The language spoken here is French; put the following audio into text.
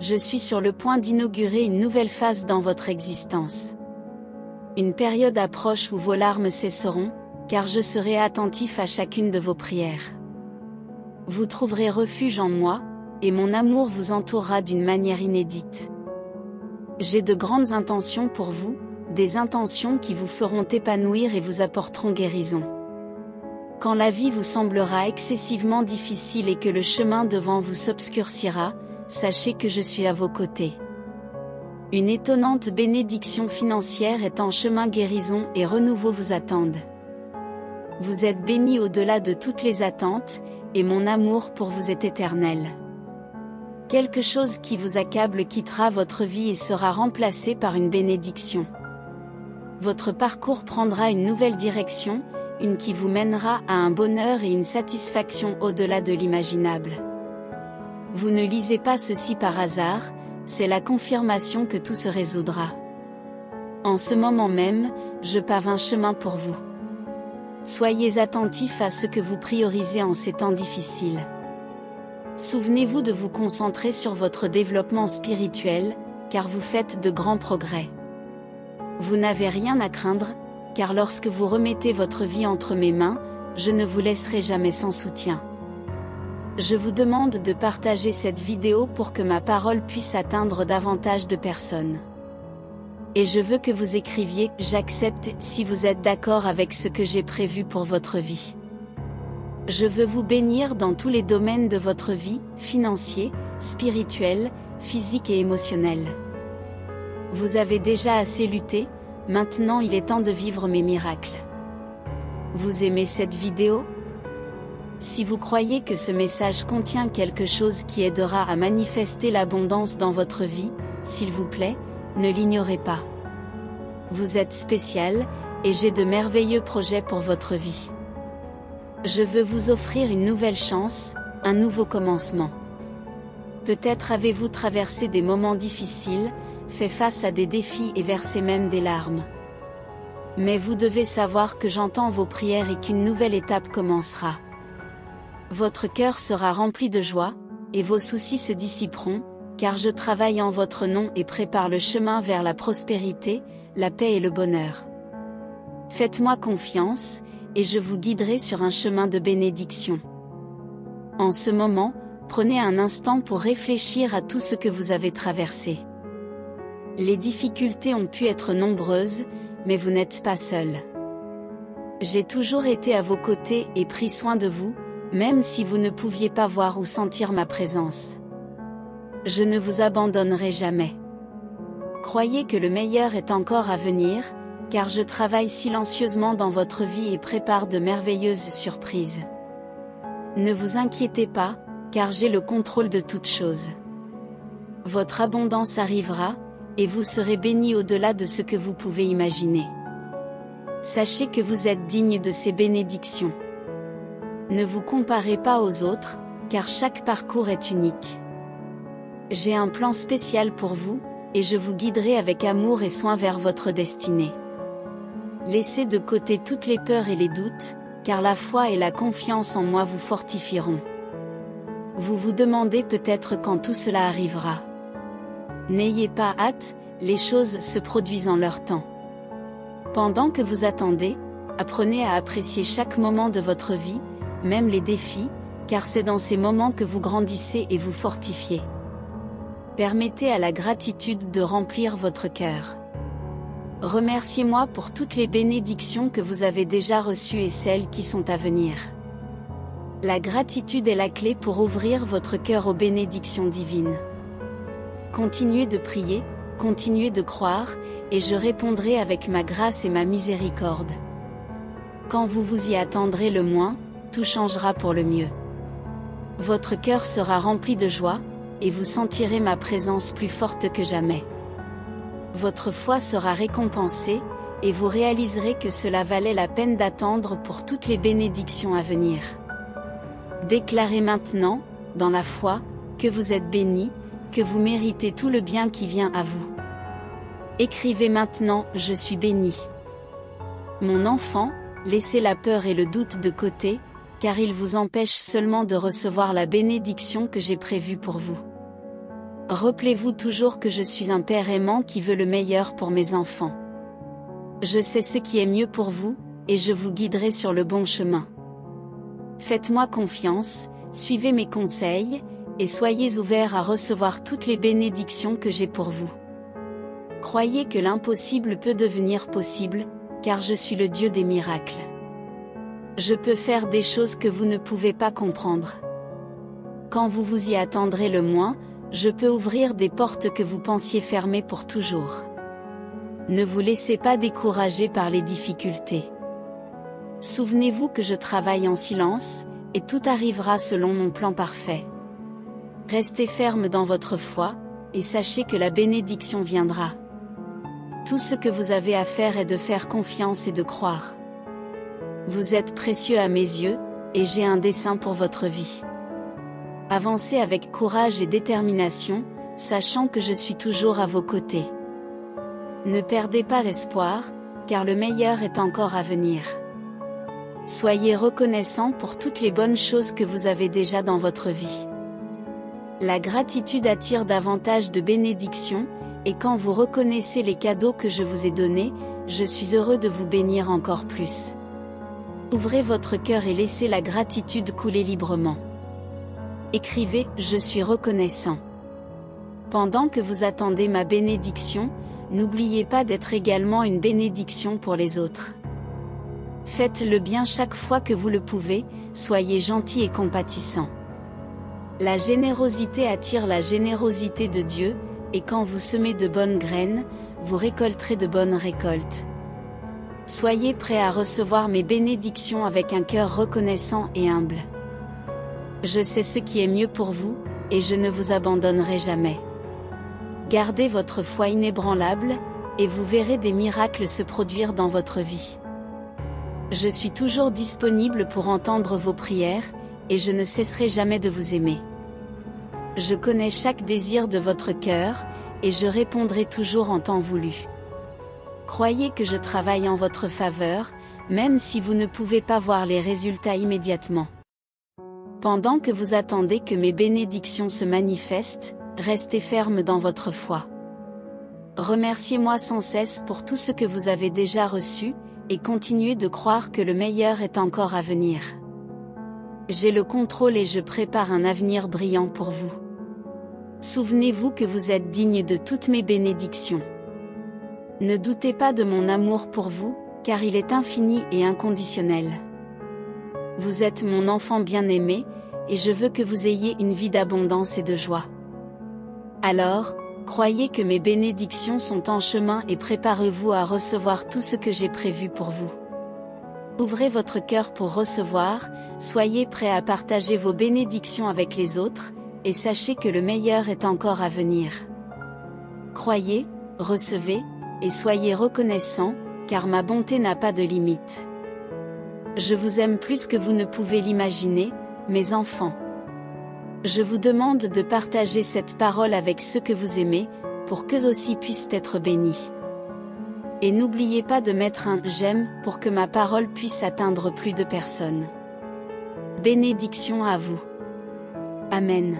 je suis sur le point d'inaugurer une nouvelle phase dans votre existence. Une période approche où vos larmes cesseront, car je serai attentif à chacune de vos prières. Vous trouverez refuge en moi, et mon amour vous entourera d'une manière inédite. J'ai de grandes intentions pour vous, des intentions qui vous feront épanouir et vous apporteront guérison. Quand la vie vous semblera excessivement difficile et que le chemin devant vous s'obscurcira, sachez que je suis à vos côtés. Une étonnante bénédiction financière est en chemin, guérison et renouveau vous attendent. Vous êtes bénis au-delà de toutes les attentes, et mon amour pour vous est éternel. Quelque chose qui vous accable quittera votre vie et sera remplacé par une bénédiction. Votre parcours prendra une nouvelle direction, une qui vous mènera à un bonheur et une satisfaction au-delà de l'imaginable. Vous ne lisez pas ceci par hasard, c'est la confirmation que tout se résoudra. En ce moment même, je pave un chemin pour vous. Soyez attentifs à ce que vous priorisez en ces temps difficiles. Souvenez-vous de vous concentrer sur votre développement spirituel, car vous faites de grands progrès. Vous n'avez rien à craindre, car lorsque vous remettez votre vie entre mes mains, je ne vous laisserai jamais sans soutien. Je vous demande de partager cette vidéo pour que ma parole puisse atteindre davantage de personnes. Et je veux que vous écriviez « J'accepte » si vous êtes d'accord avec ce que j'ai prévu pour votre vie. Je veux vous bénir dans tous les domaines de votre vie, financier, spirituel, physique et émotionnel. Vous avez déjà assez lutté, maintenant il est temps de vivre mes miracles. Vous aimez cette vidéo? Si vous croyez que ce message contient quelque chose qui aidera à manifester l'abondance dans votre vie, s'il vous plaît, ne l'ignorez pas. Vous êtes spécial, et j'ai de merveilleux projets pour votre vie. Je veux vous offrir une nouvelle chance, un nouveau commencement. Peut-être avez-vous traversé des moments difficiles, fait face à des défis et versé même des larmes. Mais vous devez savoir que j'entends vos prières et qu'une nouvelle étape commencera. Votre cœur sera rempli de joie, et vos soucis se dissiperont, car je travaille en votre nom et prépare le chemin vers la prospérité, la paix et le bonheur. Faites-moi confiance, et je vous guiderai sur un chemin de bénédiction. En ce moment, prenez un instant pour réfléchir à tout ce que vous avez traversé. Les difficultés ont pu être nombreuses, mais vous n'êtes pas seul. J'ai toujours été à vos côtés et pris soin de vous, même si vous ne pouviez pas voir ou sentir ma présence. Je ne vous abandonnerai jamais. Croyez que le meilleur est encore à venir, car je travaille silencieusement dans votre vie et prépare de merveilleuses surprises. Ne vous inquiétez pas, car j'ai le contrôle de toutes choses. Votre abondance arrivera, et vous serez bénis au-delà de ce que vous pouvez imaginer. Sachez que vous êtes digne de ces bénédictions. Ne vous comparez pas aux autres, car chaque parcours est unique. J'ai un plan spécial pour vous, et je vous guiderai avec amour et soin vers votre destinée. Laissez de côté toutes les peurs et les doutes, car la foi et la confiance en moi vous fortifieront. Vous vous demandez peut-être quand tout cela arrivera. N'ayez pas hâte, les choses se produisent en leur temps. Pendant que vous attendez, apprenez à apprécier chaque moment de votre vie, même les défis, car c'est dans ces moments que vous grandissez et vous fortifiez. Permettez à la gratitude de remplir votre cœur. Remerciez-moi pour toutes les bénédictions que vous avez déjà reçues et celles qui sont à venir. La gratitude est la clé pour ouvrir votre cœur aux bénédictions divines. Continuez de prier, continuez de croire, et je répondrai avec ma grâce et ma miséricorde. Quand vous vous y attendrez le moins, tout changera pour le mieux. Votre cœur sera rempli de joie, et vous sentirez ma présence plus forte que jamais. Votre foi sera récompensée, et vous réaliserez que cela valait la peine d'attendre pour toutes les bénédictions à venir. Déclarez maintenant, dans la foi, que vous êtes béni, que vous méritez tout le bien qui vient à vous. Écrivez maintenant « Je suis béni ». Mon enfant, laissez la peur et le doute de côté, car ils vous empêchent seulement de recevoir la bénédiction que j'ai prévue pour vous. Rappelez-vous toujours que je suis un père aimant qui veut le meilleur pour mes enfants. Je sais ce qui est mieux pour vous, et je vous guiderai sur le bon chemin. Faites-moi confiance, suivez mes conseils, et soyez ouverts à recevoir toutes les bénédictions que j'ai pour vous. Croyez que l'impossible peut devenir possible, car je suis le Dieu des miracles. Je peux faire des choses que vous ne pouvez pas comprendre. Quand vous vous y attendrez le moins, je peux ouvrir des portes que vous pensiez fermées pour toujours. Ne vous laissez pas décourager par les difficultés. Souvenez-vous que je travaille en silence, et tout arrivera selon mon plan parfait. Restez ferme dans votre foi, et sachez que la bénédiction viendra. Tout ce que vous avez à faire est de faire confiance et de croire. Vous êtes précieux à mes yeux, et j'ai un dessein pour votre vie. Avancez avec courage et détermination, sachant que je suis toujours à vos côtés. Ne perdez pas espoir, car le meilleur est encore à venir. Soyez reconnaissants pour toutes les bonnes choses que vous avez déjà dans votre vie. La gratitude attire davantage de bénédictions, et quand vous reconnaissez les cadeaux que je vous ai donnés, je suis heureux de vous bénir encore plus. Ouvrez votre cœur et laissez la gratitude couler librement. Écrivez « Je suis reconnaissant ». Pendant que vous attendez ma bénédiction, n'oubliez pas d'être également une bénédiction pour les autres. Faites le bien chaque fois que vous le pouvez, soyez gentil et compatissant. La générosité attire la générosité de Dieu, et quand vous semez de bonnes graines, vous récolterez de bonnes récoltes. Soyez prêts à recevoir mes bénédictions avec un cœur reconnaissant et humble. Je sais ce qui est mieux pour vous, et je ne vous abandonnerai jamais. Gardez votre foi inébranlable, et vous verrez des miracles se produire dans votre vie. Je suis toujours disponible pour entendre vos prières, et je ne cesserai jamais de vous aimer. Je connais chaque désir de votre cœur, et je répondrai toujours en temps voulu. Croyez que je travaille en votre faveur, même si vous ne pouvez pas voir les résultats immédiatement. Pendant que vous attendez que mes bénédictions se manifestent, restez ferme dans votre foi. Remerciez-moi sans cesse pour tout ce que vous avez déjà reçu, et continuez de croire que le meilleur est encore à venir. J'ai le contrôle et je prépare un avenir brillant pour vous. Souvenez-vous que vous êtes digne de toutes mes bénédictions. Ne doutez pas de mon amour pour vous, car il est infini et inconditionnel. Vous êtes mon enfant bien-aimé, et je veux que vous ayez une vie d'abondance et de joie. Alors, croyez que mes bénédictions sont en chemin et préparez-vous à recevoir tout ce que j'ai prévu pour vous. Ouvrez votre cœur pour recevoir, soyez prêts à partager vos bénédictions avec les autres, et sachez que le meilleur est encore à venir. Croyez, recevez, et soyez reconnaissants, car ma bonté n'a pas de limite. Je vous aime plus que vous ne pouvez l'imaginer, mes enfants. Je vous demande de partager cette parole avec ceux que vous aimez, pour qu'eux aussi puissent être bénis. Et n'oubliez pas de mettre un « j'aime » pour que ma parole puisse atteindre plus de personnes. Bénédiction à vous. Amen.